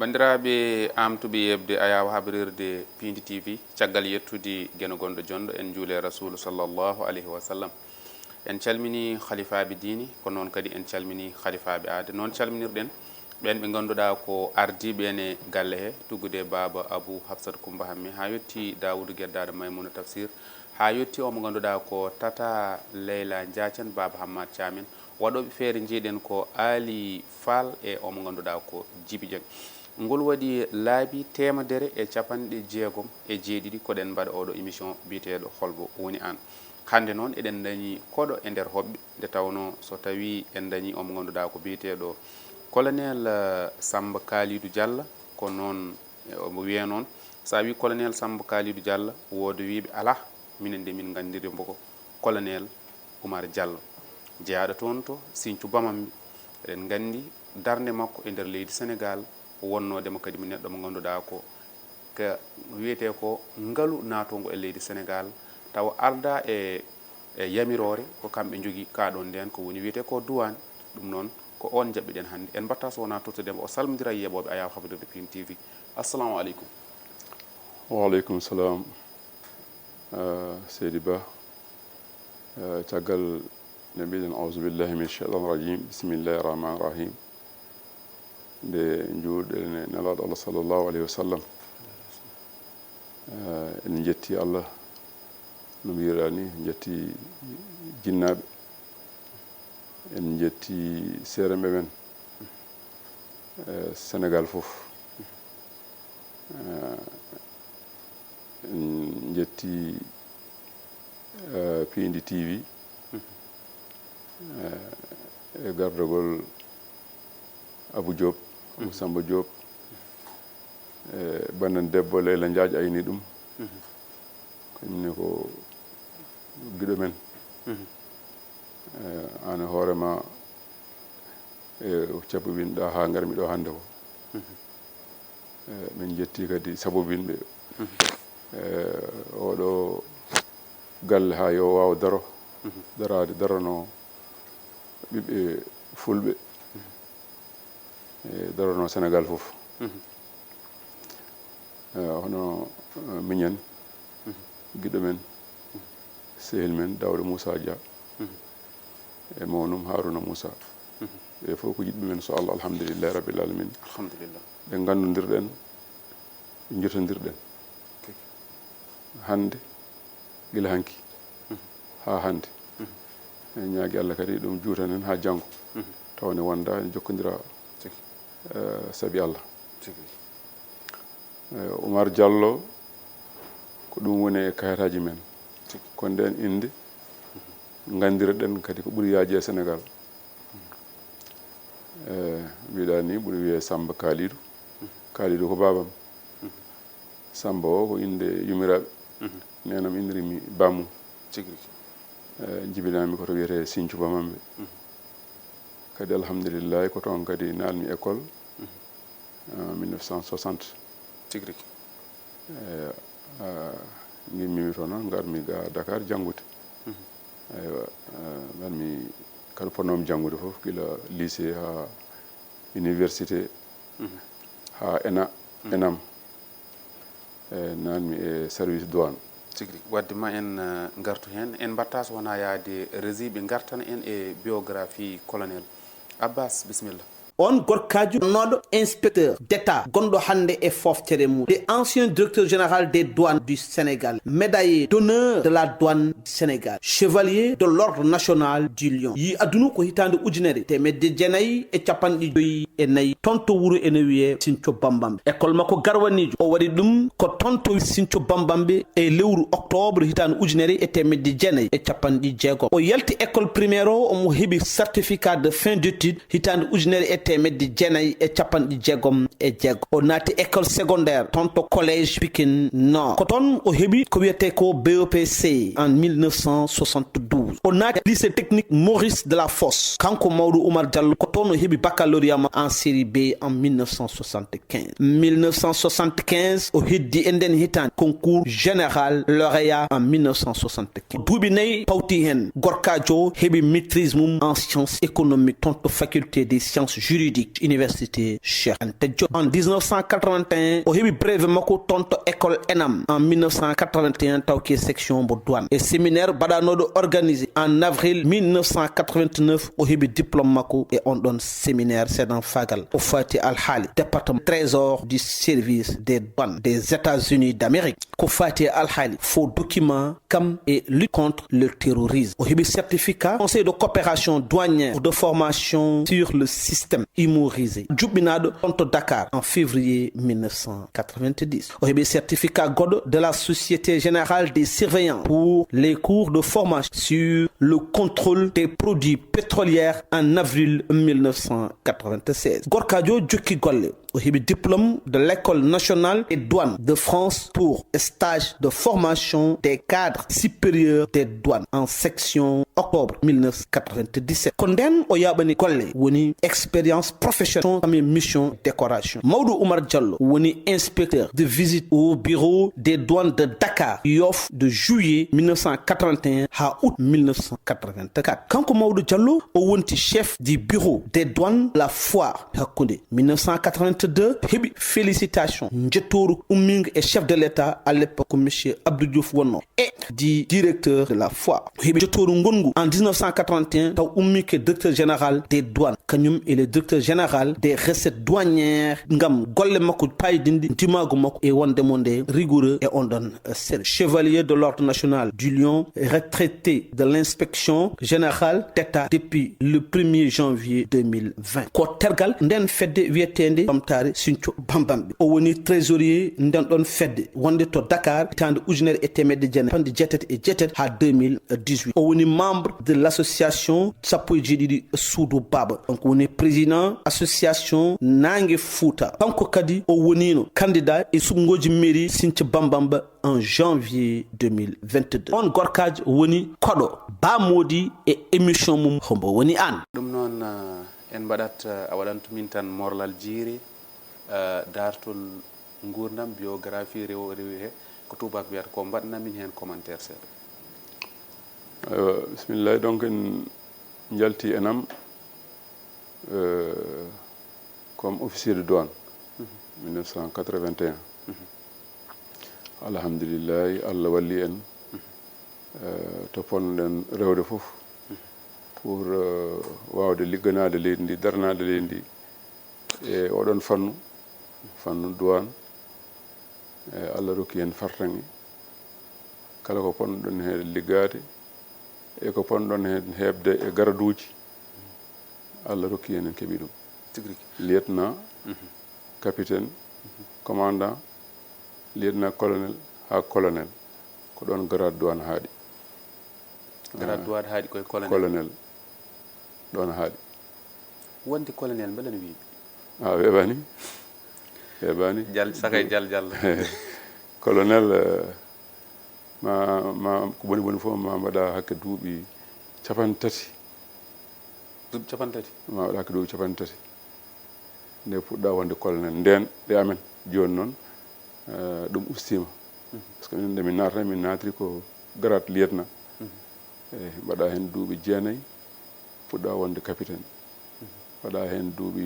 bandiraɓe amtuɓe yebde ayawa habrirde Piindi TV caggal yettude geno gonɗo jondo en juule rasulu sallallahu alayhi wa sallam en calmini khalifaɓe diini ko noon kadi en calmini khalifaɓe aade noon calminirɗen ɓen ɓe ganduɗa ko ardiɓe ene galle he tuggude baba Abou Hafsat Coumba Hammi ha yetti Dawoudou Gueddado Maymouna Tafsir ha yetti omo ganduɗa ko Tata Leyla Ndiatiane baba Hammad Thiamen waɗoɓe feere jiiɗen ko Ali Fall e omo ganduɗa ko Djibi Dieng ngol waɗi laabi temedere e capanɗe jeegom e jeeɗiɗi koɗen mbaɗa oɗo émission biteɗo holbo woni an hande noon eɗen dañi koɗo e nder hoɓɓe nde tawno so tawi en dañi omo ganduɗa ko biteɗo colonel Samba Kalidou Diallo ko noon omo wiye noon sa wi colonel Samba Kalidou Diallo wodo wiɓe ala minen de min gandiri mbo ko colonel Oumar Diallo jeyaɗo toon to Sinthiou Bamammi eɗen gandi darde makko e nder leydi Sénégal wonnodemo kadi mi neɗɗo mo ganduɗa ko ka wiyete ko ngaalu natongo e leydi Sénégal taw arda e yamirore ko kamɓe jogui kaɗon nden ko woni wiyete ko douane ɗum noon ko on jaɓɓiɗen hannde en mbatta so wona tottudemo o salmodira e yeɓoɓe ayaw habrirde Piindi TV assalamu aleykum. Wa aleykum salam seydi Ba caggal ne mbiɗen auzu billahi min cheitan rajim bisimillahi rahmani rahim nde juuɗene nelaɗo Allah sallllahu alayhi wa sallam en jetti Allah no mbirani jetti jinnaɓe en jetti seeremɓe men Sénégal fof en jetti Piindi TV e gardogol Abou Diop Abou Samba Diop e bannan debbo Leyla Ndiaji ayni ɗum kañumne ko giɗo men an hoorema e cabobinɗa ha garmi ɗo hannde ko min jetti kadi sabobinɓe oɗo galle ha yo wawa daro darano ɓiɓɓe fulɓe e darano Sénégal fof hono miñen giɗo men sehil men Daouda Moussa Dia e mawnum Harouna Moussa ɓe fof ko yiɗɓe men so Allah alhamdulillahi rabbil alamin alhamdulillah ɓe gandodirɗen ɓe jotodirɗen hande gila hanki ha hande en ñaagui Allah kadi ɗum juutan en ha janggo tawne wonda en jokkodira saabi Allah Oumar Diallo ko ɗum woni e kayitaji men ko nden inde gandiraɗen kadi ko ɓuuri yaaji e Sénégal mbiɗa ni ɓuuri wiye Samba Kalidou ko babam Samba o ko inde yumiraɓe nenam indirimi Bamou jibinami koto wiyete Sinthiou Bamamɓe kadi alhamdulillahi ko toon kadi nalmi école 1960 gimmimi toon garmi ga Dakar janggude eywa garmi kala ponnomi janggude foof gila lycée ha université ha enam nanmi e service douane tigui wadde ma en gartu hen en mbatta so wona yaade rési ɓe gartana en e biographie colonel Abbas bisimilla. On gorkaju nodo inspecteur d'état gondo hande e foftere mum de ancien directeur général des douanes du Sénégal, médaillé d'honneur de la douane du Sénégal, chevalier de l'ordre national du Lion. Yi adunu ko hitande ujunere temedde jenayi e capanɗe joyi e nayi tonto wuro ene wiye Sinthiou Bambambe. École makko garwanijo o waɗi ɗum ko tonto Sinthiou Bambambe e lewru octobre hitande ujunere e temedde jenayi e capanɗe jeegom. O yalti école primaire o omo heɓi certificat de fin d'étude hitande ujunere e temedde jenayi e capanɗe jeegom e jeegom. O naati école secondaire tonto collège Pikine Nord ko toon o heɓi ko wiyete ko BEPC en 1972. 92 o naati lycée technique Maurice de la Fosse kanko mawɗo Oumar Diallo ko toon o heɓi baccalauréat en série B en 1975 o heddi e nden hitande concours général lauréat en 1975 duuɓi nayyi pawti hen gorkajo heɓi maîtrise mum en sciences économiques toon to faculté des sciences juridiques université Cheikh Anta Diop en 1981 o heɓi brevet makko toon to école ENAM en 1981 tawki section mo douane et séminaire baɗanoɗo organisé en avril 1989 o heɓi diplôme makko e on ɗon séminaire seeɗan fagal o fati alhaali département trésor du service des douanes des États-Unis d'Amérique ko fati alhaali faux document kam et lutte contre le terrorisme o heɓi certificat conseil de coopération douanière de formation sur le système humorisé juɓɓinaɗo on to Dakar en février 1990 o heɓi certificat goɗɗo de la Société Générale des Surveillants pour les cours de formation sur le contrôle des produits pétroliers en avril 1996 gorkajo jokki golle o heɓi diplôme de l'école nationale des douanes de France pour stage de formation des cadres supérieurs des douanes en section octobre 1997 ko nden o yaɓani golle woni expérience professionnelle comme mission décoration mawɗo Oumar Diallo woni inspecteur de visite au bureau des douanes de Dakar Yoff de juillet 1981 à août 1984 kanko mawɗo Diallo o wonti chef du bureau des douanes la foire hakkunde 1982 heɓi félicitation jettoru ummingo et chef de l'état à l'époque monsieur Abdou Diouf wonno et du directeur de la foire heɓi jettoru ngongu en 1981 taw ummi ke directeur général des douanes kañum et le directeur général des recettes douanières ngam golle makko paydindi dimago makko e wonde monde rigoureux et on donne chevalier de l'ordre national du Lion retraité de l'inspection générale d'État depuis le 1er janvier 2020 ko tergal nden fedde wietende bamtare Sinthiou Bambamɓe o woni trésorier nden ɗon fedde wonde to Dakar tande ujunere e temedde jeetati e jeetati ha 2018 o woni membre de l'association sappo e jeeɗiɗi Suudu Baba donc woni président association Nangue Fouta kanko kadi o wonino candidat e suɓgoji mairie Sinthiou Bambamɓe en janvier 2022 on gorkajo woni koɗo bamodi e émission mum hombo woni an ɗum noon en mbaɗat a waɗantumin tan morlal jiiri dartol gurdam biographie rewo rewi he ko tubak wiyata ko mbaɗnamin hen commentaire seeɗa bisimillahi donc en jalti enam comme officier de douane 1981 alhamdulillahi Allah walli en to ponnoɗen rewde fof pour wawde ligganade leydi ndi darnade leydi ndi e oɗon fannu douane Allah rokki en fartange kala ko ponnoɗon he liggade e ko ponnoɗon hen hebde e garaduji Allah rokki en keeɓi ɗum lieutenant capitaine commandant lieutenant colonel ha colonel ko ɗon grade douane haaɗi grade douane haaɗi koye colonel ɗon haaɗi wonde colonel beele no wiiɓe weɓani jal sakay jal colonel ma ko boni fof ma mbaɗa hakke duuɓi 30 duuɓi 30 ma waɗa hakke duuɓi 30 nde puɗɗa wonde colonel nden ɗe amen joni noon ɗum ustima par ce que minen nde min natata min natri ko grade lieutenant eyi mbaɗa hen duuɓi 9 puɗɗa wonde capitaine mbaɗa hen duuɓi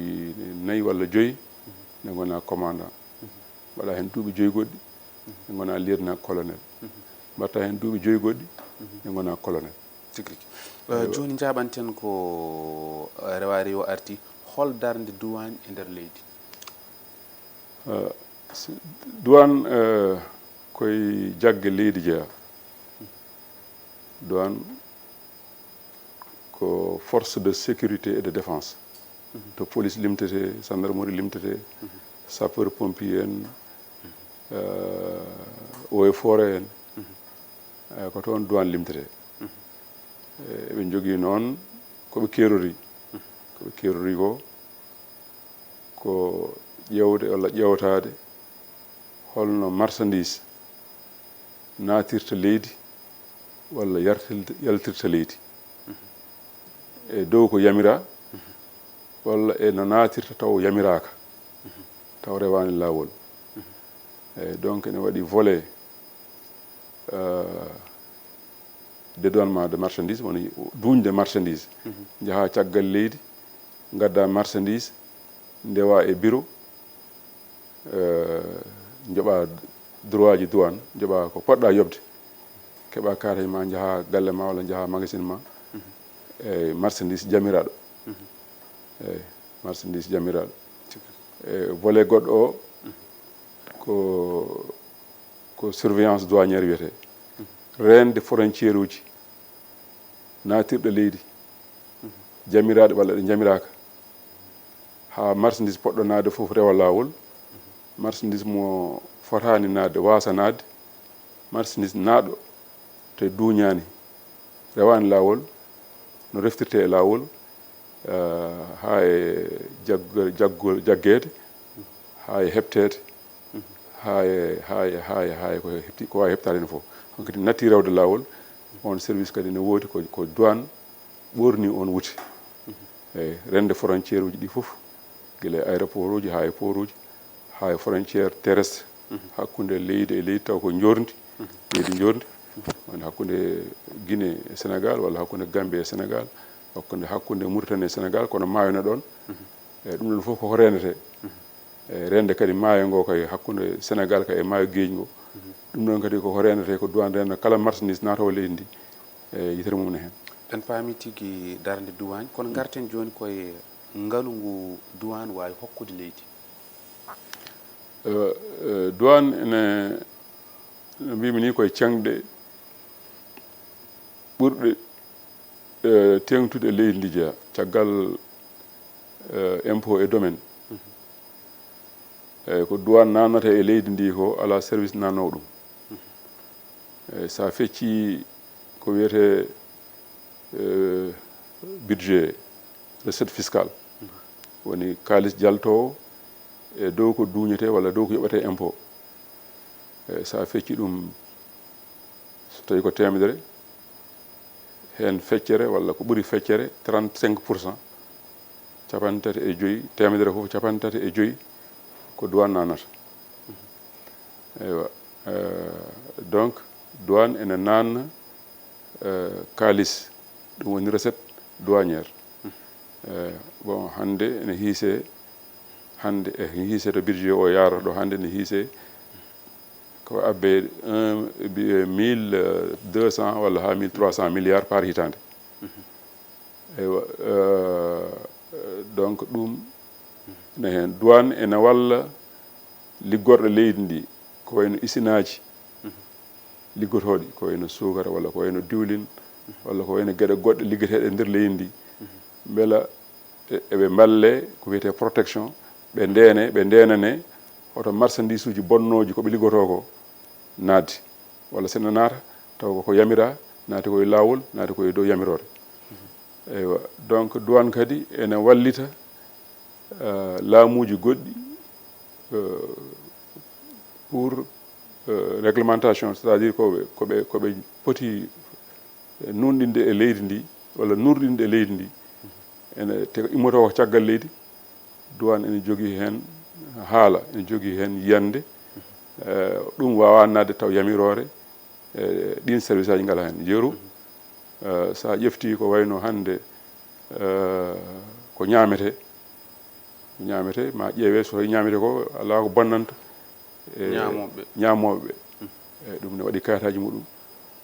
4 walla 5 nde gona commandant mbaɗa hen duuɓi 5 goɗɗi nde gona lieutenant colonel mbatta hen duuɓi 5 goɗɗi nde gona colonel tigui joni jaɓanten ko rewari o arti hol darde douane e nder leydi douane koye jagge leydi jeeya douane ko force de sécurité et de défense to police limtete gendarmerie limtete sapeur pompier en eaux et forêt en ko toon douane limtete eɓe jogui noon koɓe kerori ko ƴewde walla ƴewtade holno marchandise natirta leydi walla yaltirta leydi e dow ko yamira walla e no naatirta taw yamiraka taw rewani laawol donc ene waɗi volet dédouanement de marchandise woni duuñde marchandise jaha caggal leydi gadda marchandise ndewa e bureau joɓa droit ji douane joɓa ko poɗɗa yobde keɓa kaaraj ma jaha galle ma walla jaha magasin ma e marchandise jamiraɗo eyyi marchandise jamiraɗo volet goɗɗo o ko surveillance douaniére wiyete rende frontiére uji natirɗo leydi jamiraɗo walla ɗe jamiraka ha marchandise poɗɗo naade fof rewa lawol marchandise mo fotani naade wasa naade marchandise naaɗo te duuñani rewani lawol no reftirte e lawol ha e jaggede ha e heɓtede ha e ko wawi heɓtade hen foof on kadi natti rewde lawol on service kadi ne woodi ko douane ɓorni on wuute eyyi rende frontiére uji ɗi foof guila e aéroport uji ha e port uji ha e frontiére terrestre hakkude leydi e leydi taw ko jordi leydi jordi woni hakkude Guinée e Sénégal walla hakkude Gambie e Sénégal hakkude Mauritanie e Sénégal kono maayo ne ɗon eyyi ɗum ɗon foof koko rendete eyyi rende kadi maayo ngo kay hakkude Sénégal kay e maayo gueeƴi ngo ɗum ɗon kadi koko rendete ko douane renda kala marchandise natawo leydi ndi e yitere mum ne hen en paami tigui darde douane kono garten joni koye ngaalu ngu douane wawi hokkude leydi douane ene no mbimi ni koye cengɗe ɓurɗe tengtude e leydi ndi jeeya caggal impôt et domaine eyyi ko douane nannata e leydi ndi ko ala service nannowo ɗum eyyi sa fecci ko wiyete budget recette fiscale woni kalis jaltowo e dow ko duñete walla dow ko yoɓate impôt eyyi sa fecci ɗum so tawi ko temedere hen feccere walla ko ɓuuri feccere 35% capanɗe tati e joyyi temedere foof capanɗe tati e joyyi ko douane nannata eywa donc douane ene nanna kalis ɗum woni recette douaniére bon hande ene hiise hande e hiise to budget o yarata ɗo hande ne hiise ko abbe 1200 walla ha 1300 milliards par hitande eywa donc ɗum ne hen douane ene walla liggorɗo leydi ndi ko wayno usinaji liggotoɗi ko wayno sukara walla ko wayno diwlin walla ko wayno gueɗe goɗɗe liggeteɗe e nder leydi ndi beela eɓe balle ko wiyete protection ɓe ndenane oto marchandise uji bonnoji koɓe liggoto ko naadde walla sene naata taw ko yamira naati koye lawol naati koye dow yamirore eywa donc douane kadi ene wallita laamuji goɗɗi pour réglementation c'est à dire koɓe poti nunɗinde e leydi ndi walla nurɗinde e leydi ndi ene te immoto ko caggal leydi douane ene jogui hen haala ene jogui hen yiyande ɗum wawa nadde taw yamirore ɗin service aji ngala hen jeeru sa ƴefti ko wayno hande ko ñamete ma ƴeewe so ñamete ko ala ko bonnanta ñamoɓe eyyi ɗum ne waɗi kayitaji muɗum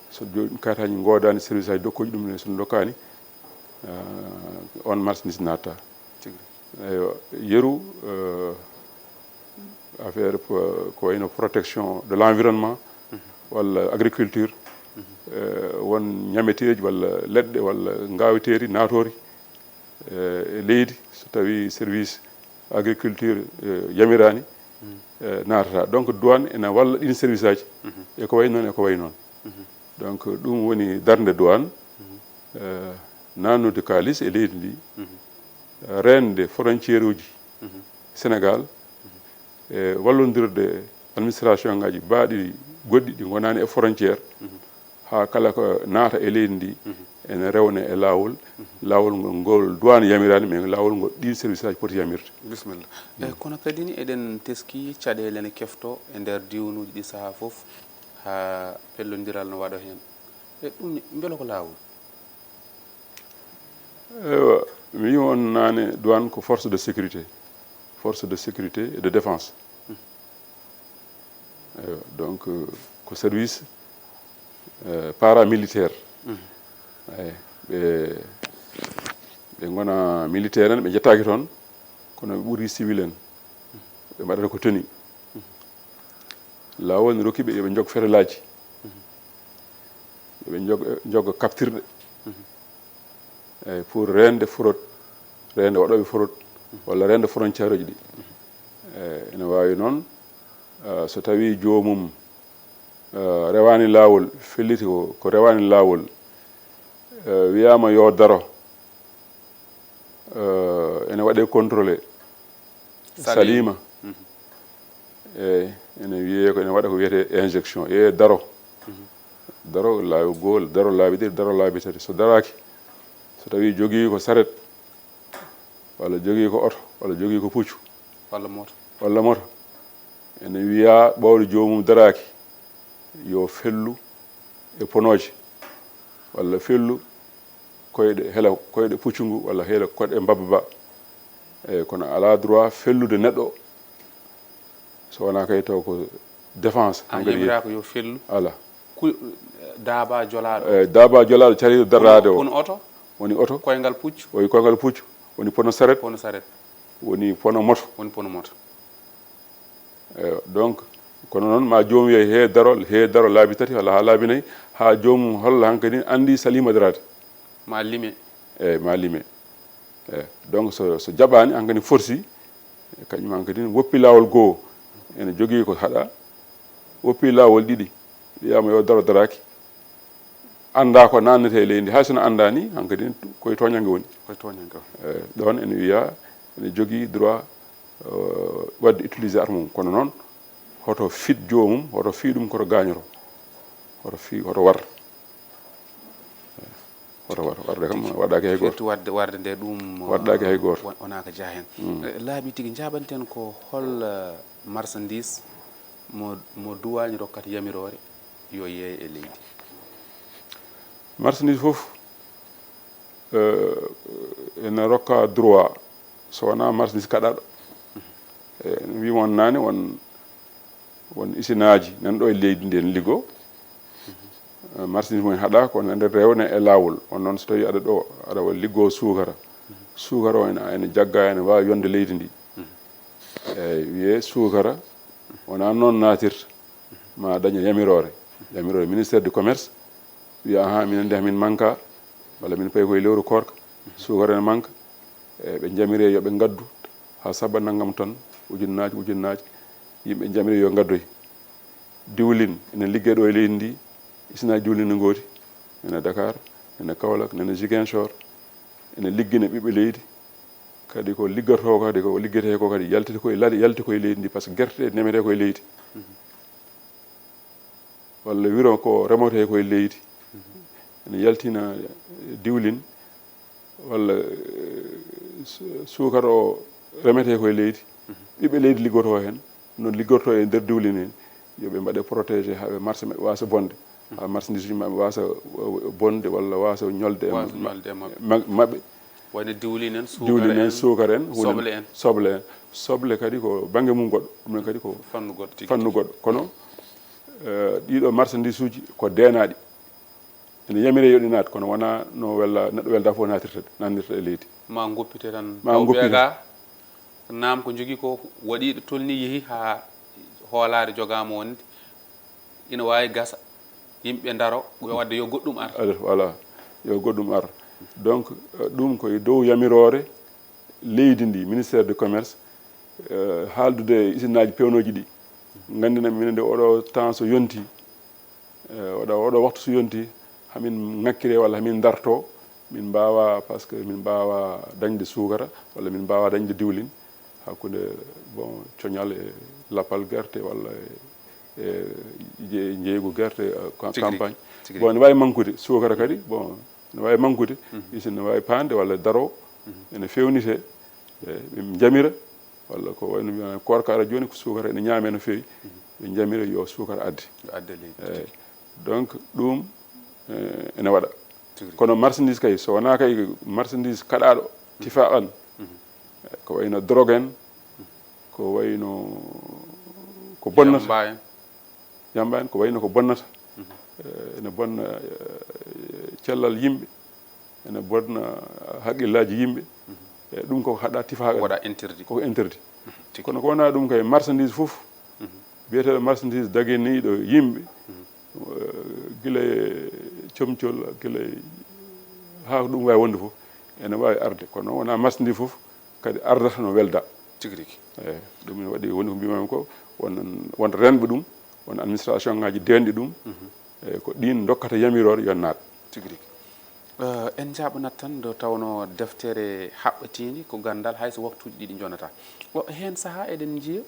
so kayitaji godani service aji dokkuji ɗum ne sono dokkani on marchandise natta eywa yeeru affaire ko wayno protection de l'environnement walla agriculture won ñameteji walla leɗɗe walla gaweteri natori e leydi so tawi service agriculture yamirani natata donc douane ene walla ɗin service aji eko way noon eko way noon donc ɗum woni darde douane nannude kalis e leydi ndi rende frontiére uji Sénégal e wallodirde administration ngaji baaɗi goɗɗi ɗi gonani e frontiére ha kala ko naata e leydi ndi ene rewne e laawol ngol douane yamirani mais laawol ngol ɗi service aji poti yamirde. Bismillah. Kono kadi ni eɗen teski caɗele ne kefto e nder diwnuji ɗi saaha fof ha pellodiral no waɗa hen ɗum ni beelo ko laawol. Ewa mi wi on nane douane ko force de sécurité et de défense. Donc ko service paramilitaire. ɓe gona militaire en ɓe jettaki toon kono ɓe ɓuuri civil en ɓe mbaɗata ko toni laawol ne rokkiɓe yoɓe jog ferelaji yoɓe jogga captirɗe pour rende fraude rende waɗoɓe fraude walla rende frontiére uji ɗi ene wawi noon so tawi jomum rewani laawol felliti ko rewani laawol wiyama yo daro ene waɗe contrôlé salima ene wiye ko ene waɗa ko wiyete injection daro daro laabi gool daro laabi ɗiɗi daro laabi tati so daraki so tawi jogui ko saret walla jogui ko oto walla jogui ko puccu walla moto ene wiya ɓawde jomum daraki yo fellu e ponoje walla fellu koyɗe hela koyɗe puccu ngu walla hela koɗe mbabba ba kono ala droit fellude neɗɗo so wona kay taw ko défense yamira ko yo fellu ala daaba jolaɗo daaba jolaɗo cariɗo darrade o woni oto koyngal puccu woni pono saret woni pono moto donc kono noon ma jomum wiye he daro laabi tati walla ha laabi nayyi ha jomum holla hankkadi andi salima darade ma lime donc so jaɓani hankkadi forsi kañum hankkadi woppi lawol goho ene jogui ko haɗa woppi lawol ɗiɗi wiyama yo daro daraki anda ko nannete e leydi hay sono andani hankkadi koye toñangue woni ɗon ene wiya ene jogui droit wadde utiliser arme mum kono noon hoto fit jomum hoto fi ɗum koto gañoro hoto war warde kam waɗaki hay goto warde nde ɗum waɗaki hay goto wona ko jaa hen laabi tigui jaɓanten ko hol marchandise mo duwañi rokkata yamirore yo yeeye e leydi marchandise foof ene rokka droit so wona marchandise kaɗaɗo wimon nane won usine aji nanɗo e leydi ndi en liggo marchandise mumen haɗa kono nder rewne e lawol on noon so tawi aɗa liggo sukara o ene jagga ene wawi yonde leydi ndi wiye sukara wona noon natirta ma daña yamirore ministére du commerce wiya aha minen nde min manka walla min payi koye lewru korka sukara ene manka ɓe jamire yoɓe gaddu ha sabba naggam tonne ujunnaji yimɓe jamire yo gaddoy diwlin ene ligge ɗo e leydi ndi isinaji diwlin ne gooti nene Dakar nene Kaolack nene Ziguinchor ene liggine ɓiɓɓe leydi kadi ko liggoto kadi ko liggete ko kadi yaltete koye leydi ndi par ce que guerte ɗe nemete koye leydi walla wiro ko remote koye leydi ene yaltina diwlin walla sukara o remete koye leydi ɓiɓɓe leydi liggoto hen non liggorto e nder diwlin hen yoɓe mbaɗe protégé haɓe marché maɓɓe wasa bonde ha marchandise uji maɓɓe wasa bonde walla wasa ñolde e maɓɓe wayno diwlin en sukara en soble kadi ko banggue mum goɗɗo ɗum kadi ko fannu goɗɗo kono ɗiɗo marchandise uji ko denaɗi ene yamire yoɗi naat kono wona no neɗɗo welda fof nandirta e leydi ma goppite tan ɓega nam ko jogui ko waɗiɗo tolni yeehi ha hoolare jogama wonde ina wawi gasa yimɓe daro wadde yo goɗɗum ar voilà yo goɗɗum ar donc ɗum koye dow yamirore leydi ndi ministére du commerce haaldude usine aji pewnoji ɗi gandina minen nde oɗo temps so yonti oɗo waktu so yonti hamin ngakkire walla hamin darto min mbawa par ce que min mbawa dañde sukara walla min mbawa dañde diwlin hakkude bon coñal e lappal guerte walla e jeygu guerte campagne bon ne wawi manqude sukara kadi bon ne wawi mankude usine ne wawi pande walla daro ene fewnite ɓe jamira walla ko wayno mbiyama korka ara joni ko sukara ene ñaame no fewi ɓe jamira yo sukara adde eyyi donc ɗum ene waɗa kono marchandise kay so wona kay marchandise kaɗaɗo tifaqan ko wayno drogue en ko wayno ko bonnata yamba en ko wayno ko bonnata ene bonna cellal yimɓe ene bonna haqqillaji yimɓe e ɗum koko haɗa tifaqan waɗa interdit koko interdit kono ko wona ɗum kay marchandise fof biyeteɗo marchandise dagueniɗo yimɓe guila e comcol guila ha ko ɗum wawi wonde fof ene wawi arde kono wona marchandise fof kadi ardata no welda tigui rigui eyyi ɗum ne waɗi woni ko mbimami ko wonta renɓe ɗum won administration ngaji denɗi ɗum eyyi ko ɗin dokkata yamirore yo naat tigui rigui en jaɓanat tan do tawno deftere haɓɓatidi ko gandal hayso waktuji ɗiɗi jonata hen saaha eɗen jiiya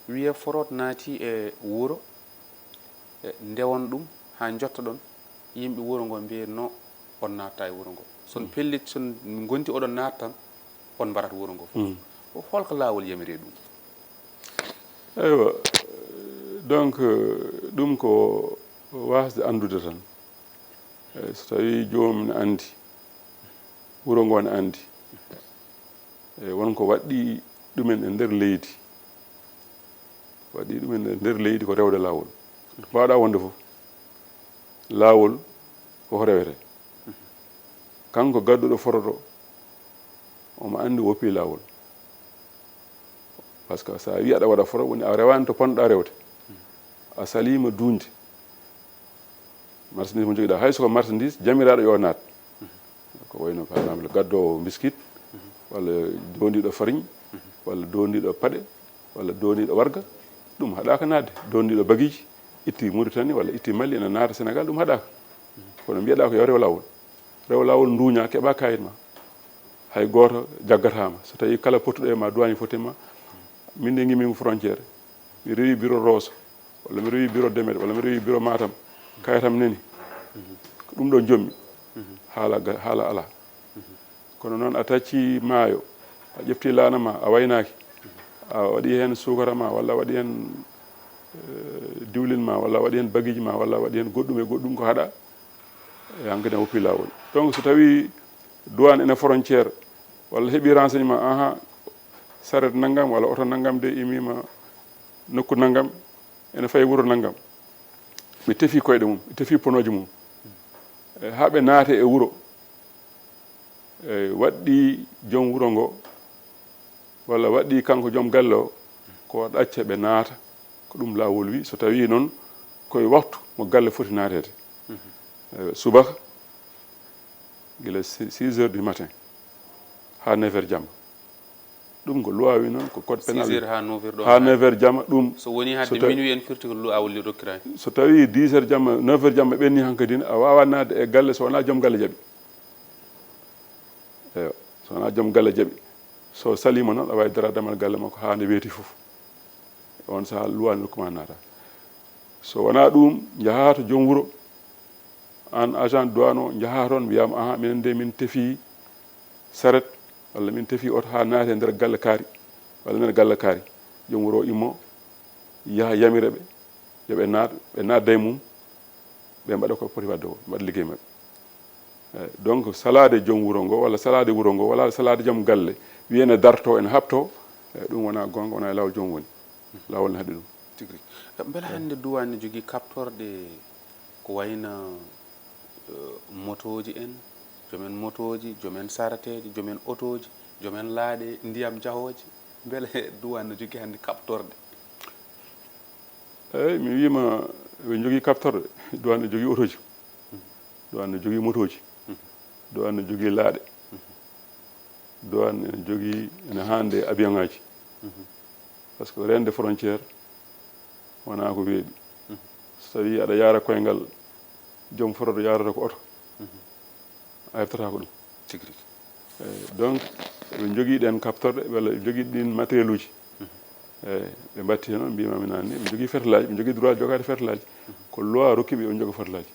wiye forot naati e wuuro ndewon ɗum ha jotta ɗon yimɓe wuuro ngo mbiye no on natta e wuuro ngo son pellit son gonti oɗon naat tan on mbarat wuuro ngo fof holko lawol yamiri ɗum eywa donc ɗum ko wasde andude tan so tawi jomum ne andi wuuro ngo ne andi e wonko waɗɗi ɗumen e nder leydi waɗi ɗumen e nder leydi ko rewde lawol mbawɗa wonde fof lawol koko rewete kanko gadduɗo foroto omo andi woppi lawol par ce que sa wi aɗa waɗa foro woni a rewani to ponnoɗa rewde a salima dunde marchandise mo joguiɗa hay soko marchandise jamiraɗo yo naat ko wayno par exemple gaddowo biscuit walla dondiɗo farine walla dondiɗo paɗe walla dondiɗo warga ɗum haɗaka nadde dondiɗo baguiji itti Mauritanie walla itti Mali ene naata Sénégal ɗum haɗaka kono mbiyeɗa ko yo rew lawol nduña keeɓa kayit ma hay goto jaggatama so tawi kala pottuɗo e ma douane fotima min de guimimi frontiére mi rewi bureau Rosso walla mi rewi bureau Demet walla mi rewi bureau Matam kayitam neni ko ɗum ɗo jommi haala ala kono noon a tacci maayo a ƴefti laana ma a waynaki a waɗi hen sukara ma walla a waɗi hen diwlin ma walla a waɗi hen baguiji ma walla a waɗi hen goɗɗum e goɗɗum ko haɗa e hankkadi a woppi lawol donc so tawi douane ene frontiére walla heeɓi renseignement aha saret naggam walla oto naggam de imima nokku naggam ene fayi wuuro naggam ɓe tefi koyɗe mum ɓe tefi ponoji mum ha ɓe naate e wuuro waɗɗi joom wuuro ngo walla waɗɗi kanko joom galle o ko ɗacca ɓe naata ko ɗum lawol wi so tawi noon koye waktu mo galle foti naatede subaka guila 6 heures du matin ha 9 heures jamma ɗum ko loi wi noon ko code pénal 6 heures ha 9 heures ha 9 heures jamma ɗum so woni hadde minuit en firti ko lawol rokkirani so tawi 10 heures jamma 9 heures jamma ɓenni hankkadine a wawa nadde e galle so wona joom galle jaaɓi eyo so wona joom galle jaaɓi so salima noon a wawi dara damal galle makko ha nde weeti foof on saaha loi ne rokkuma naata so wona ɗum jaaha to joom wuuro an agent douane o jaaha toon wiyama aha minen de min tefi saret walla min tefi oto ha naati e nder galle kaari walla nder galle kaari joom wuuro o immo yaha yamira ɓe yoɓe naat ɓe nadda e mum ɓe mbaɗa ko poti wadde ko mbaɗa ligguey mabɓe eyyi donc salade joom wuuro ngo walla salade wuuro ngo walla salade joom galle wiyene darto ene habto eyyi ɗum wona gonga wona e lawol joom woni lawol ne haɗi ɗum tigui beela hande douane ne jogui kaptorde ko wayna motoji en jomen motoji jomen sarateji jomen autoji jomen laaɗe ndiyam jahoji beele douane ne jogui hande kaptorde eyyi mi wima ɓe jogui kaptorde douane ne jogui autoji douane ne jogui motoji douane ne jogui laaɗe douane ene jogui ene hande avion ngaji par ce que rende frontiére wona ko weeɓi so tawi aɗa yaara koyngal joom foroto yarata ko oto a heftata ko ɗum tigui donc ɓe jogui ɗen kaptorde walla ɓe jogui ɗin matériel uji eyyi ɓe batti hen noon mbimami nane ni ɓe jogui fertelaji ɓe jogui droit jogade fertelaji ko loi rokkiɓe ɓe joga fertelaji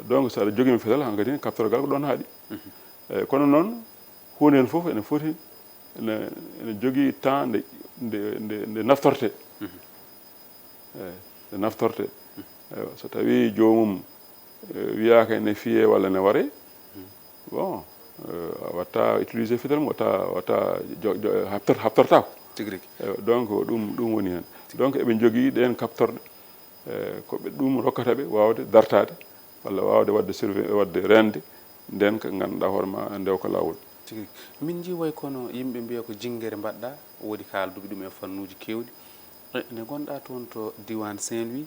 donc so aɗa jogimi fetal hankadi kaftorgal ko ɗon haaɗi kono noon hunde hen fof ene foti ene jogii temps nde naftorte nde naftorte so tawi jomum wiyaka ene fiye walla ne ware bon watta utiliser fital mum watta haptortako donc ɗum woni hen donc eɓe jogii ɗen kaptorɗe koɓe ɗum rokkata ɓe wawde dartade walla wawde wadde rende nden ko ganduɗa hoorema ndew ko lawol min ji way kono yimɓe mbiya ko jinguere mbaɗɗa woodi kalduɓe ɗum e fannuji kewɗi ne gonɗa toon to diwan Saint Louis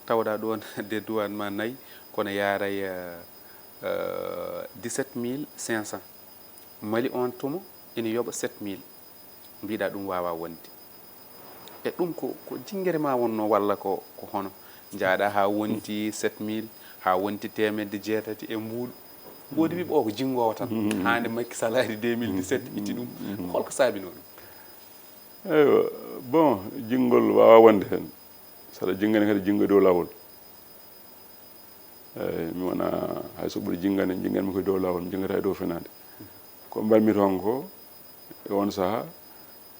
tawɗa ɗon de diwan ma nayyi kono yaaray 17500 Mali on tumo ina yoɓa 7000 mbiɗa ɗum wawa wonde e ɗum ko jinguere ma wonno walla ko hono jaaɗa ha wonti 7000 ha wonti 1jeetati e mbuuɗu woodi wiɓe o ko jingowo tan hande makki salari 2017 itti ɗum holko saabino ɗum eywa bon jingol wawa wonde hen saɗa jingani kadi jingo dow lawol eyyi mi wona hayso ɓuuri jinganmi koye dow lawol mi jingata e dow fenade ko mbalmi toon ko e on saaha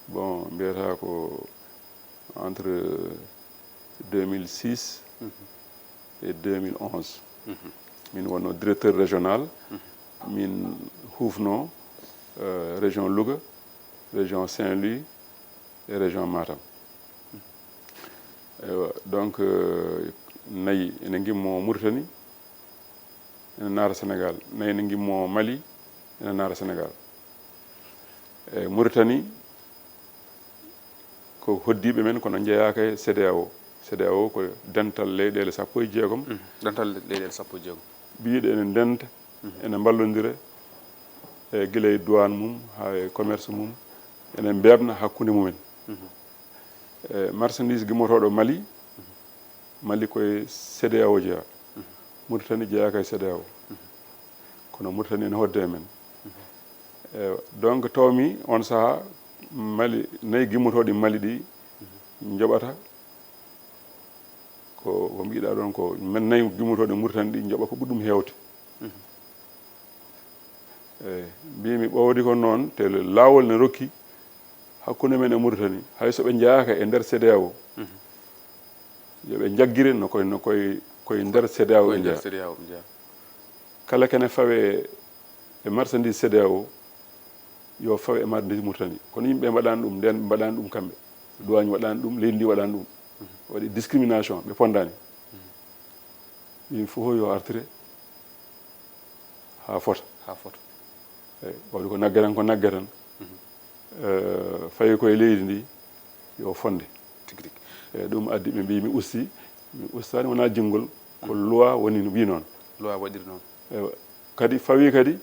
bon mbiyata ko entre 2006 et 2011 min wonno directeur régional min hufno région Louga région Saint-Louis et région Matam donc nayi ene gimmo Mauritanie ene naata Sénégal nayi ene gimmo Mali ene naata Sénégal Mauritanie ko hoddiɓe men kono jeeyaka e CEDEAO ko dental leyɗele 16 dental leyɗele 16 biiɗe ene denta ene ballodira e guila e douane mum ha e commerce mum ene mbebna hakkude mumen marchandise gimmotoɗo Mali koye CEDEAO jeeya Mauritanie jeeyaka e CEDEAO kono Mauritanie ene hodde men donc tawmi on saaha Mali nayi gimmotoɗi Mali ɗi joɓata ko mbiɗa ɗon ko men nayi gimmotoɗi Mauritanie ɗi joɓa ko ɓuɗɗum hewde mbimi ɓowdi ko noon te lawol ne rokki hakkude men e Mauritanie hayso ɓe jeyaka e nder CEDEAO yoɓe jagguire koye nder CEDEAO ɓe jeeya kala kene fawe e marchandise CEDEAO yo fawe e marchandise Mauritanie kono yimɓe mbaɗani ɗum nden mbaɗani ɗum kamɓe douane waɗani ɗum leydi ndi waɗani ɗum waɗi discrimination ɓe pondani min fof yo artire ha fota eyyi wawde ko nagge tan fayi koye leydi ndi yo fonde eyyi ɗum addi ɓe mbi mi ustani wona jinngol ko loi woni wi noon loi waɗiri noon eywa kadi fawi kadi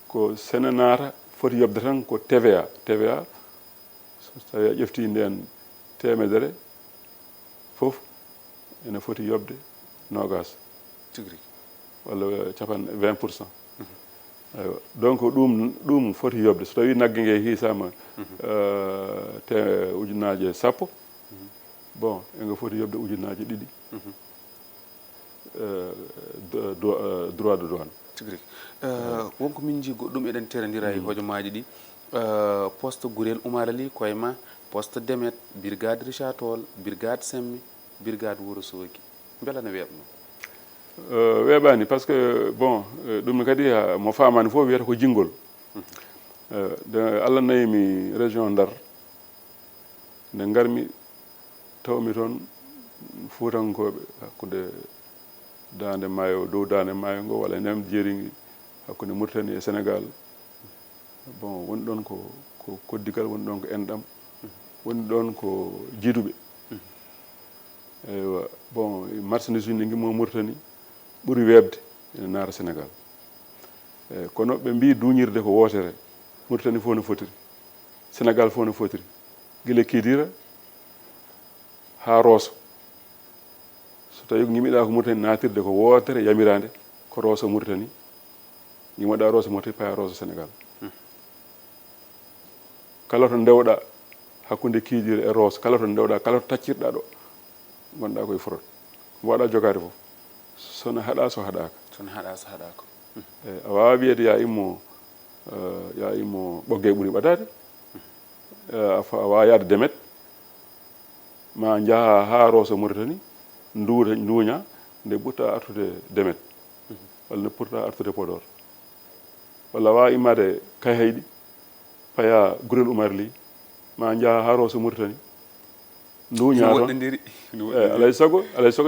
ko sene naata foti yobde tan ko TVA so tawi a ƴefti nden temedere fof ene foti yobde nogas walla capan 20%. Eywa donc ɗum foti yobde so tawi nagge nge hiisama te ujunnaje 10 bon enge foti yobde ujunnaje 2 droit de douane wonko min ji goɗɗum eɗen terodira e hojomaji ɗi poste Gurel Oumar Ali koye ma poste Demet brigade Richard Toll brigade Semmi brigade Wourossogui beela ne weeɓno weeɓani par ce que bon ɗum kadi mo famani fof wiyata ko jinggol Allah nayimi région Ndar nde garmi tawmi toon Fuutankoɓe hakkude dande maayo dow dande maayo ngo walla nem jeeri hakkude Mauritanie e Sénégal bon woni ɗon ko koddigal woni ɗon ko enɗam woni ɗon ko jiiduɓe eywa bon marchandise uji ɗi gimmo Mauritanie ɓuuri webde ene naata Sénégal eyyi kono ɓe mbi duñirde ko wotere Mauritanie fof no fotiri Sénégal fof no fotiri guila Kidira ha Rosso so tawi ko gimiɗa ko Mauritanie natirde ko wotere yamirade ko Rosso Mauritanie gimoɗa Rosso Mauritanie paya Rosso Sénégal kala to ndewɗa hakkude Kidira e Rosso kala to ndewɗa kala to taccirɗa ɗo gonɗa koye fraude mo waɗa jogade fof sono haɗa so haɗaka sono haɗa so haɗaka a wawa wiyede ya immo ɓogge ɓuuri ɓadade a wawa yaade demet ma jaaha ha Rosso Mauritanie nduuña nde ɓurta artude demet walla nde ɓurta artude Podor walla wawa immade Kaheyɗi paya gurel Oumar Ly ma jaaha ha Rosso Mauritanie nduuña toon alay sago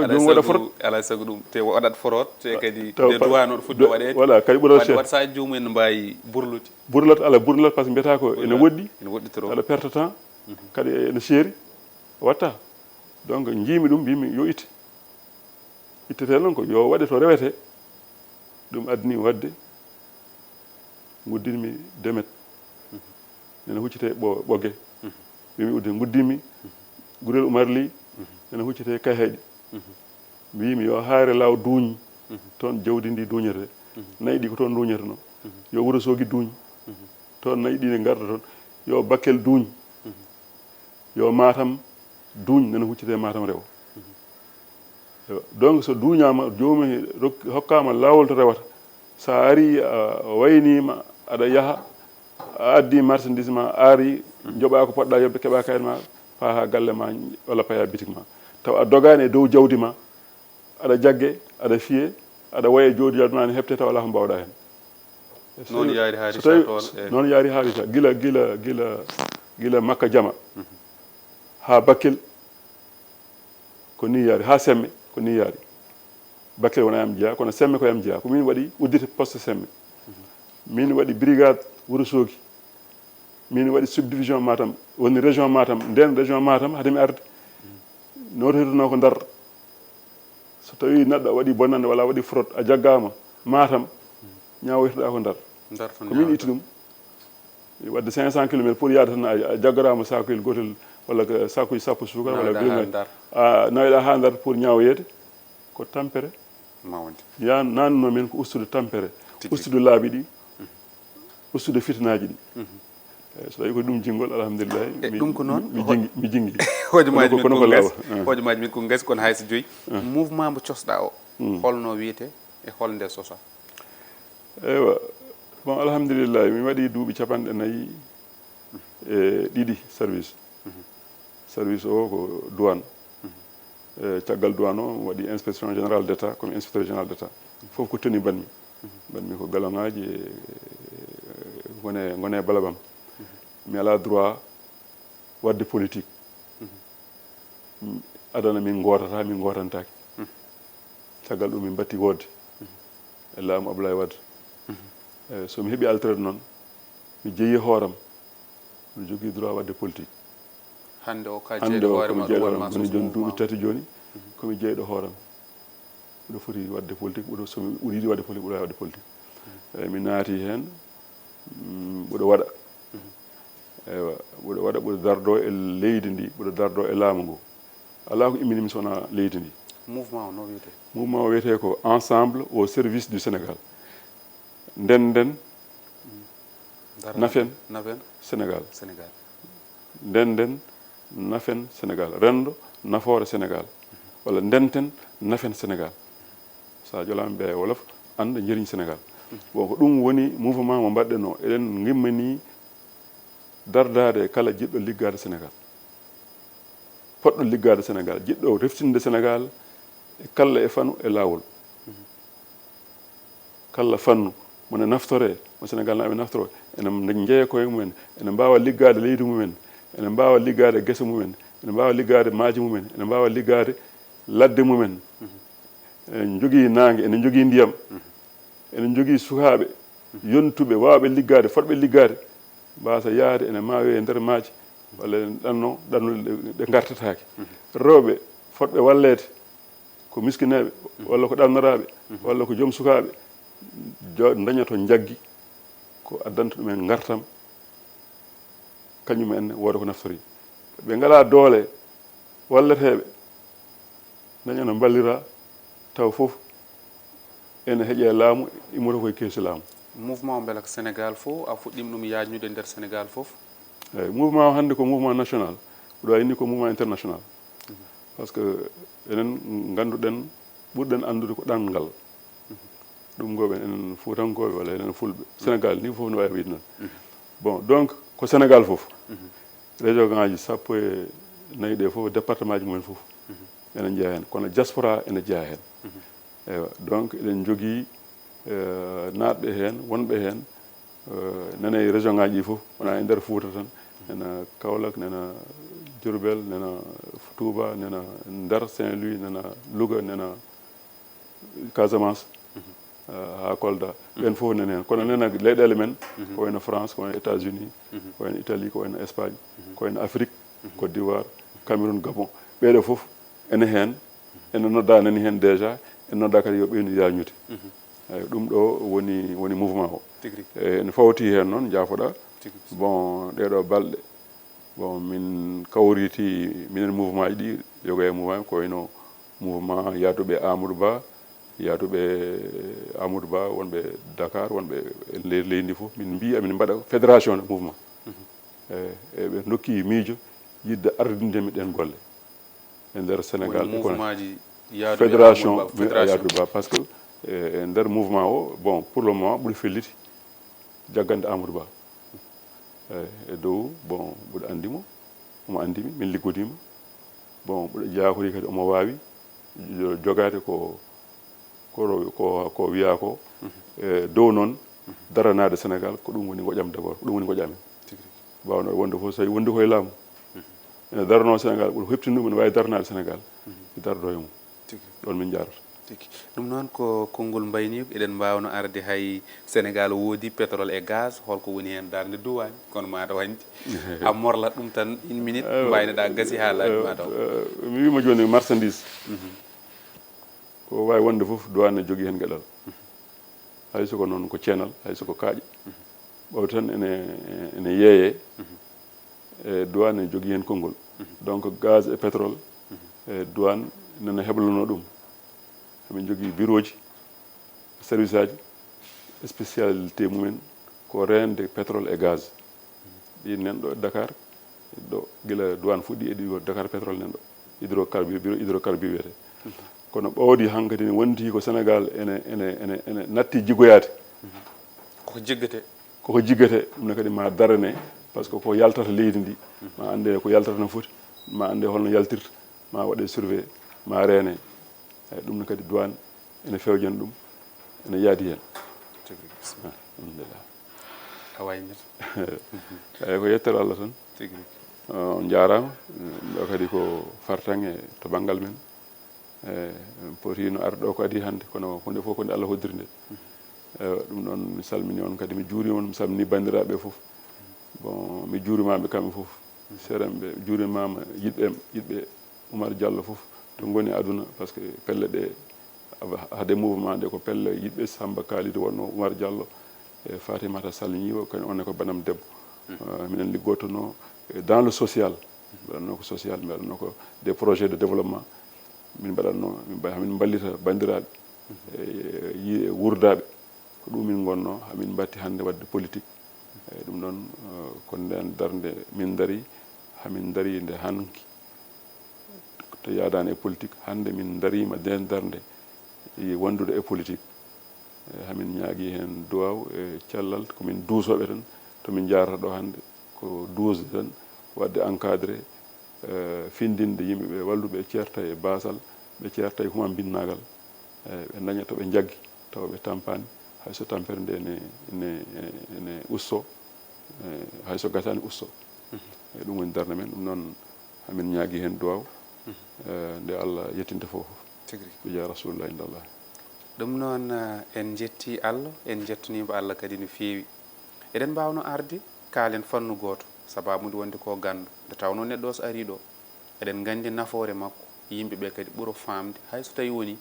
jomum waɗa forot alay sago ɗum te waɗat forot te kadi de duwanoɗo fuɗɗo waɗede voilà kadi ɓurata cher wat sa jomum en mbawi burlude burlat par ce que mbiyata ko ene woɗɗi trop ala perte temps kadi ene seeri watta donc jiimi ɗum mbimi yo ittete noon ko yo waɗe to rewete ɗum addani wadde guddinmi demet nene huccite ɓogge mbimi udde guddinmi gurel Oumar Ly nene huccite Kaheyɗi mbimi yo haare law duuñ toon jawdi ndi duuñete nayi ɗi ko toon duuñete no yo Wourossogui duuñ toon nayi ɗi ne garda toon yo Bakel duuñ yo Matam duuñ nene huccite Matam rewo donc so duuñama jomum hokkama lawol to rewata sa ari a waynima aɗa yaaha a addi marchandise ma ari joɓa ko poɗɗa yobde keeɓa kayit ma paaha galle ma walla paya bitik ma taw a dogani e dow jawdi ma aɗa jagge aɗa fiye aɗa waya jooɗi jawdi ma ne heɓte taw ala ko mbawɗa hen noon yaari haali noon yaari haalisa gila Makka Jama ha Bakel ko ni yaari ha Semme ko ni yaari Bakel wona yam jeeya kono Semme ko yam jeeya ko min waɗi uddite poste Semme min waɗi brigade Wourossogui min waɗi subdivision Matam woni région Matam nden région Matam hade mi arde nototono ko Ndar so tawi neɗɗo waɗi bonnande walla waɗi fraude a jaggama Matam ñawoytoɗa ko Ndar ko min itti ɗum wadde 500 km pour yaade tan a jaggorama sakuel gotel walla sakuji sappo sukara walla birumen a nawiɗa ha Ndar pour ñawoyede ko tampere ya nanno men ko ustude tampere ustude laabi ɗi ustude fitinaji ɗi so tawi ko ɗum jinngol alhamdulillahi ɗum ko noon mi jingi hojomaji min ko gasi kono hayso joyi mouvement mo cosɗa o holno wiyete e holnde sosa eywa bon alhamdulillahi mi waɗi duuɓi 4 e ɗiɗi service o ko douane caggal douane o waɗi inspection générale d' état comme inspecteur général d' état fof ko toni banmi ko galongaji gone balabam mi ala droit wadde politique adana min gotata min gotantaki caggal ɗum min batti wodde e laamu Abdoulaye Wade so mi heeɓi altrede noon mi jeeyi hooram mi jogui droit wadde politique hande o komi jeeɗo woni joni duuɓi 3 joni komi jeeyɗo hooram ɓuɗo foti wadde politique ɓuɗo somi ɓuuri yiɗi wadde politique ɓuɗo wadde politique eyyi mi naati hen ɓuɗo waɗa eywa ɓuɗo waɗa ɓuɗo dardo e leydi ndi ɓuɗo dardo e laamu ngu ala ko imminimi sowona leydi ndi mouvement o no wiyete mouvement o wiyete ko ensemble au service du Sénégal ndenden nafen Sénégal ndenden nafen Sénégal rendo nafoore Sénégal walla ndenten nafen Sénégal sa jolama ɓe wolof anda jeriñ Sénégal bon ko ɗum woni mouvement mo mbaɗɗen o eɗen gimmani dardade kala jiɗɗo liggade Sénégal poɗɗo liggade Sénégal jiɗɗo reftinde Sénégal e kala e fanu e lawol kala fannu mone naftore mo Sénégal naɓe naftoro ene jeeya koye mumen ene mbawa liggade leydi mumen ene mbawa liggade guese mumen ene mbawa liggade maaji mumen ene mbawa liggade ladde mumen ene jogui nangue ene jogui ndiyam ene jogui sukaɓe yontuɓe wawɓe liggade fotɓe liggade mbasa yaade ene mawe e nder maaji walla en ɗannude ɗe gartatake rewɓe fotɓe wallede ko miskineɓe walla ko ɗannoraɓe walla ko joom sukaɓe dañato jaggi ko addanta ɗumen gartam kañum en wooda ko naftori ɓe ngala doole wallateɓe dañano ballira taw foof ene heeƴe laamu immoto koye keesi laamu mouvement beela ko Sénégal fof a fuɗɗima ɗum yajnude nder Sénégal fof eyyi mouvement o hannde ko mouvement national ɗo inni ko mouvement international par ce que enen ganduɗen ɓurɗen andude ko ɗanngal ɗum goɓen enen fuutankoɓe walla enen fulɓe sénégal ni fof no wawi wiide noon bon donc ko sénégal fof région ngaji 14 ɗe fof département ji mumen fof ene jeeya hen kono diaspora ene jeeya hen eywa donc eɗen jogui natɓe hen wonɓe hen nana e région ngaji ɗi fof wona e nder Fouta tan nana Kaolack nana Diourbel nana Touba nana Ndar Saint-Louis nana Louga nana Casamance ha Kolda ɓen fof nani hen kono nana leyɗele men ko wayno France ko wayno États-Unis ko wayno Italie ko wayno Espagne ko wayno Afrique Côte d'Ivoire Cameroun Gabon ɓeɗo fof ene hen ene nodda nani hen déjà ene nodda kadi yo ɓeydu yañude eyyi ɗum ɗo woni mouvement o ene fawti hen noon jaafoɗa bon ɗeɗo balɗe bon min kawriti minen mouvement ji ɗi yoga e mouvement ko wayno mouvement yaaduɓe Amadou Ba yaaduɓe Amadou Ba wonɓe Dakar wonɓe nder leydi ndi fof min mbi amin mbaɗa fédération de mouvement e ɓe dokki miijo yidde ardindemi ɗen golle e nder Sénégal fédération yaaduɓe Ba par ce que e nder mouvement o bon pour le moment ɓuuri felliti jaggande Amadou Ba e dow bon mboɗo andimo omo andimi min liggodima bon mboɗo jakori kadi omo wawi jogade ko wiya ko dow noon daranade Sénégal ko ɗum woni goƴam d' abord ko ɗum woni goƴamen wawno wonde fof so tawi wondi koye laamu ene darano Sénégal ɓuuri heptinɗum ene wawi daranade Sénégal mi dardo e mum ɗon min jarata ɗum noon ko konngol mbayni eɗen mbawno arde hay Sénégal woodi pétrole et gaz holko woni hen darde duwani kono mataw hanti a morlat ɗum tan 1 minute mbaynoɗa gasi haalaji mataw mi wima joni marchandise ko wawi wonde fof douane ne jogui hen gueɗal hay soko noon ko ceenal hay soko kaaƴe ɓaw tan ene yeeye e douane ne jogui hen konngol donc gaz et pétrole e douane nana heblano ɗum min jogui bureau ji service aji spécialité mumen ko rende pétrole et gaz ɗi nanɗo Dakar ɗo guila douane fuɗɗi e ɗi Dakar pétrole nanɗo bureau hydrocarbure wiyete kono ɓawdi hankkadi ne wonti ko Sénégal ene natti jiggoyade koko jiggate ɗum ne kadi ma darane par ce que ko yaltata leydi ndi ma ande ko yaltata no foti ma ande holno yaltirta ma waɗe surveillé ma reene eyyi ɗum ne kadi douane ene fewjani ɗum ene yaadi hen alhamdulillah a waynata eyyi ko yettere Allah tan on jarama ɗo kadi ko fartange to banggal men potino arde ɗo ko adi hande kono hunde fof ko nde Allah hoddiri nde ɗum ɗon mi salmini on kadi mi juurima on mi salmini bandiraɓe fof bon mi juurimaɓe kamɓe fof seeɗanɓe juurimama yiɗɓe Oumar Diallo fof to goni aduna par ce que pelle ɗe hade mouvement ɗe ko pelle yiɗɓe Samba Kalide wonno Oumar Diallo e Fatimata Sall ñiwo kañum onne ko banam debbo minen liggotono dans le social mbaɗatno ko social mbaɗatno ko des projets de développement min mbaɗatno min ballita bandiraɓe e wurdaɓe ko ɗum min gonno hamin batti hande wadde politique eyyi ɗum ɗon ko nden darde min daari hamin daari nde hanki to yadani e politique hande min darima nden darde wondude e politique hamin ñaagui hen duwaw e cellal komin duusoɓe tan tomin jarata ɗo hande ko 12 tan wadde encadré findinde yimɓeɓe walluɓe e ceerta e basal ɓe ceerta e human binnagal ɓe daña to ɓe jaggi tawa ɓe tampani hayso tampere nde ene usto hayso gasani usto e ɗum woni darde men ɗum noon hamin ñaagui hen duwaw nde Allah yettinta fof bija rasulullah indallah ɗum noon en jetti Allah en jettanimo Allah kadi no feewi eɗen mbawno arde kaalen fannu goto sababude wonde ko gandu nde tawno neɗɗo o so ari ɗo eɗen gandi nafoore makko yimɓeɓe kadi ɓuuro famde hayso tawi woni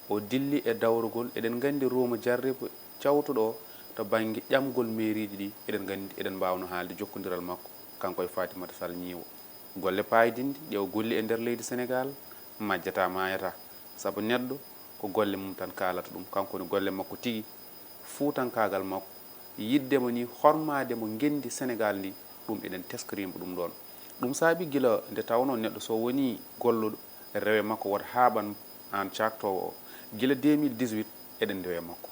o dilli e dawrugol eɗen gandi ruuma jarribo cawtuɗo to banggue ƴamgol mairie ji ɗi eɗen gandi eɗen mbawno haalde jokkodiral makko kanko e Fatimata Sall ñiiwo golle paydinde ƴeew golli e nder leydi Sénégal majjata mayata saabu neɗɗo ko golle mum tan kalata ɗum kanko ne golle makko tigui fuutankagal makko yiddemo ni hormademo gendi Sénégal ndi ɗum eɗen teskorima ɗum ɗon ɗum saabi guila nde tawno neɗɗo so woni golluɗo rewe makko wota haaɓan an caktowo o gila 2018 eɗen ndewa makko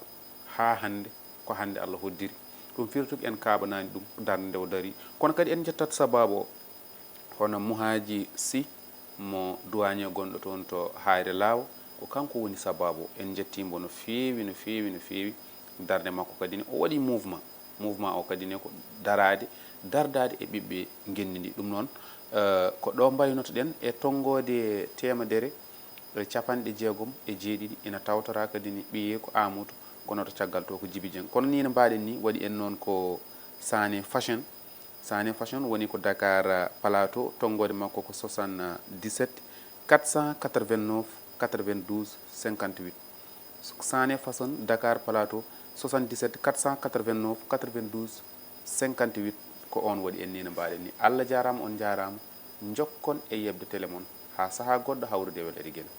ha hande ko hande Allah hoddiri ɗum firtuki en kaɓanani ɗum darde nde o dari kono kadi en jettat sababu o hono Mouhaji Sy mo douanier gonɗo toon to Hayre Law ko kanko woni sababu en jettimo no feewi no feewi no feewi darde makko kadi ne o waɗi mouvement o kadi ne ko dardade e ɓiɓɓe gendidi ɗum noon ko ɗo mbaynoto ɗen e tongode temedere capanɗe jeegom e jeeɗiɗi ina tawtora kadi ni ɓiye ko Amadou kono to caggal to ko Djiby Dieng kono ni no mbaɗen ni waɗi en noon ko Sané Fashion woni ko Dakar Plateau tongode makko ko 77 489 92 58 Sané Fashion Dakar Plateau 77 489 92 58 ko on waɗi en ni no mbaɗen ni Allah jarama on jarama jokkon e yebde télé mon ha saaha goɗɗo hawrude weɗere gueɗe